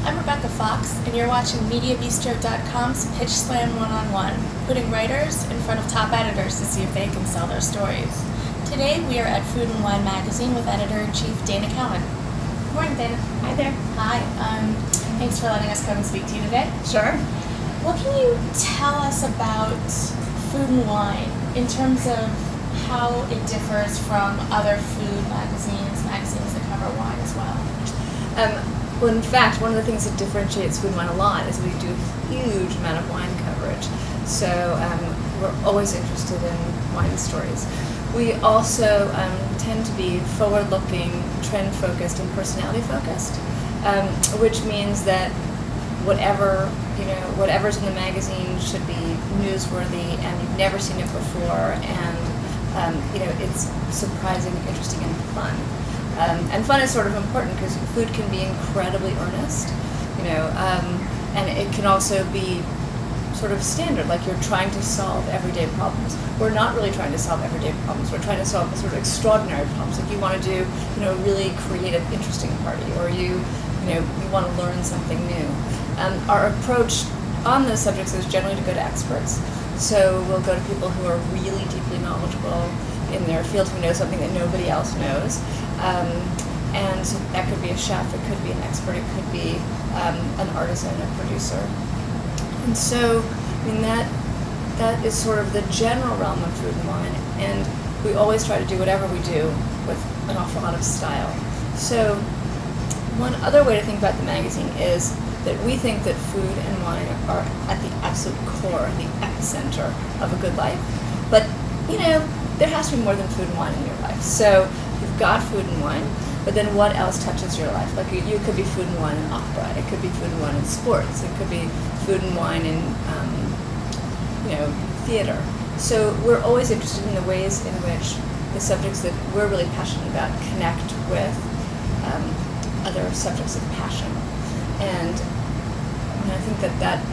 I'm Rebecca Fox, and you're watching MediaBistro.com's Pitch Slam One-on-One, putting writers in front of top editors to see if they can sell their stories. Today we are at Food and Wine magazine with editor-in-chief Dana Cowin. Good morning, Dana. Hi there. Hi. Thanks for letting us come and speak to you today. Sure. What can you tell us about Food and Wine in terms of how it differs from other food magazines that cover wine as well? Well, in fact, one of the things that differentiates Food and Wine a lot is we do a huge amount of wine coverage. So we're always interested in wine stories. We also tend to be forward-looking, trend-focused, and personality-focused, which means that whatever's in the magazine should be newsworthy, and you've never seen it before, and it's surprising, interesting, and fun. And fun is sort of important because food can be incredibly earnest, and it can also be sort of standard, like you're trying to solve everyday problems. We're not really trying to solve everyday problems. We're trying to solve sort of extraordinary problems. Like you want to do, a really creative, interesting party, or you want to learn something new. Our approach on those subjects is generally to go to experts. So we'll go to people who are really deeply knowledgeable in their field, who know something that nobody else knows. And so that could be a chef, it could be an expert, it could be an artisan, a producer. And so, that is sort of the general realm of food and wine, and we always try to do whatever we do with an awful lot of style. So, one other way to think about the magazine is that we think that food and wine are at the absolute core, the epicenter of a good life. But, there has to be more than food and wine in your life. So, you've got food and wine, but then what else touches your life? Like you could be food and wine in opera, it could be food and wine in sports, it could be food and wine in theater. So we're always interested in the ways in which the subjects that we're really passionate about connect with other subjects of passion. And I think that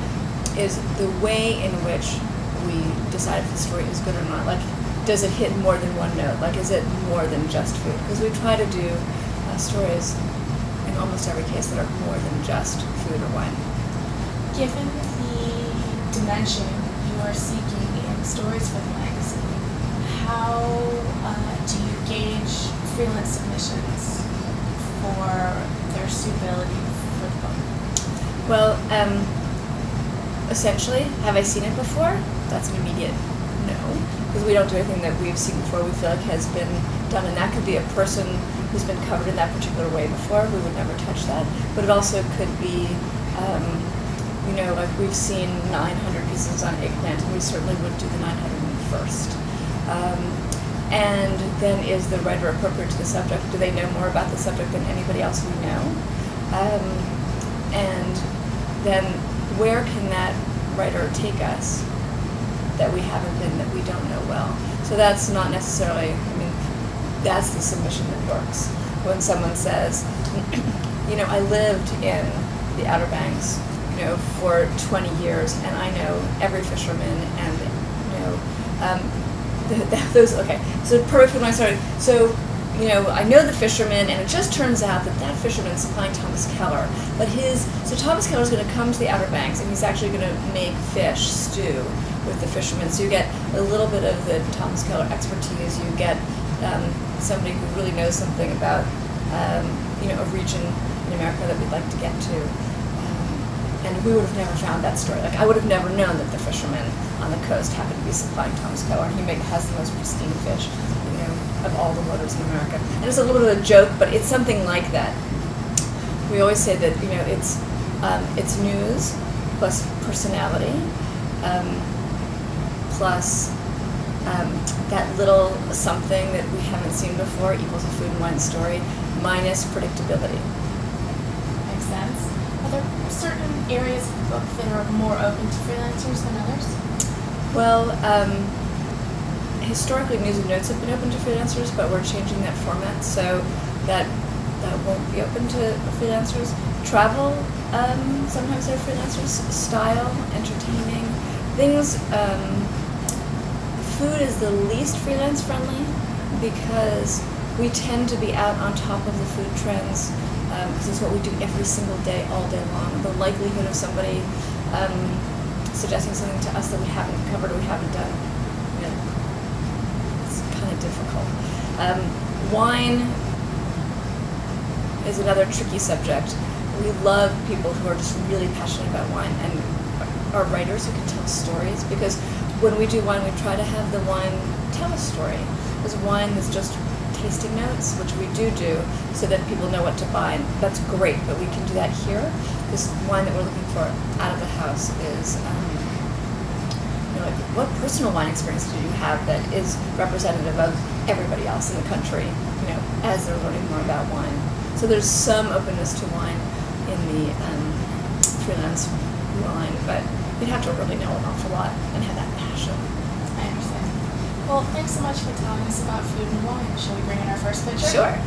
is the way in which we decide if the story is good or not. Like, does it hit more than one note? Like, is it more than just food? Because we try to do stories in almost every case that are more than just food or wine. Given the dimension you are seeking in stories for the magazine, how do you gauge freelance submissions for their suitability for the book? Well, essentially, have I seen it before? That's an immediate no, because we don't do anything that we've seen before we feel like has been done, and that could be a person who's been covered in that particular way before. We would never touch that. But it also could be, like we've seen 900 pieces on eggplant, and we certainly would do the 901st. And then, is the writer appropriate to the subject? Do they know more about the subject than anybody else we know? And then, where can that writer take us that we haven't been, that we don't know well? So that's not necessarily, that's the submission that works. When someone says, I lived in the Outer Banks, for 20 years, and I know every fisherman, and, okay, so perfect when I started. So, I know the fisherman, and it just turns out that fisherman is supplying Thomas Keller. But so Thomas Keller is going to come to the Outer Banks, and he's actually going to make fish stew with the fishermen. So you get a little bit of the Thomas Keller expertise. You get somebody who really knows something about, a region in America that we'd like to get to. And we would have never found that story. Like, I would have never known that the fisherman on the coast happened to be supplying Thomas Keller, and he has the most pristine fish, of all the waters in America. And it's a little bit of a joke, but it's something like that. We always say that, it's news plus personality, plus that little something that we haven't seen before equals a food and wine story, minus predictability. Makes sense. Are there certain areas of the book that are more open to freelancers than others? Well, historically, news and notes have been open to freelancers, but we're changing that format, so that won't be open to freelancers. Travel, sometimes they're freelancers. Style, entertaining, things. Food is the least freelance friendly because we tend to be out on top of the food trends because it's what we do every single day, all day long. The likelihood of somebody suggesting something to us that we haven't covered or we haven't done, it's kind of difficult. Wine is another tricky subject. We love people who are just really passionate about wine and are writers who can tell stories, because when we do wine, we try to have the wine tell a story. There's wine that's just tasting notes, which we do so that people know what to buy, and that's great, but we can do that here. This wine that we're looking for out of the house is, like, what personal wine experience do you have that is representative of everybody else in the country, as they're learning more about wine. So there's some openness to wine in the freelance line, but you'd have to really know an awful lot and have that passion. I understand. Well, thanks so much for telling us about food and wine. Shall we bring in our first picture? Sure.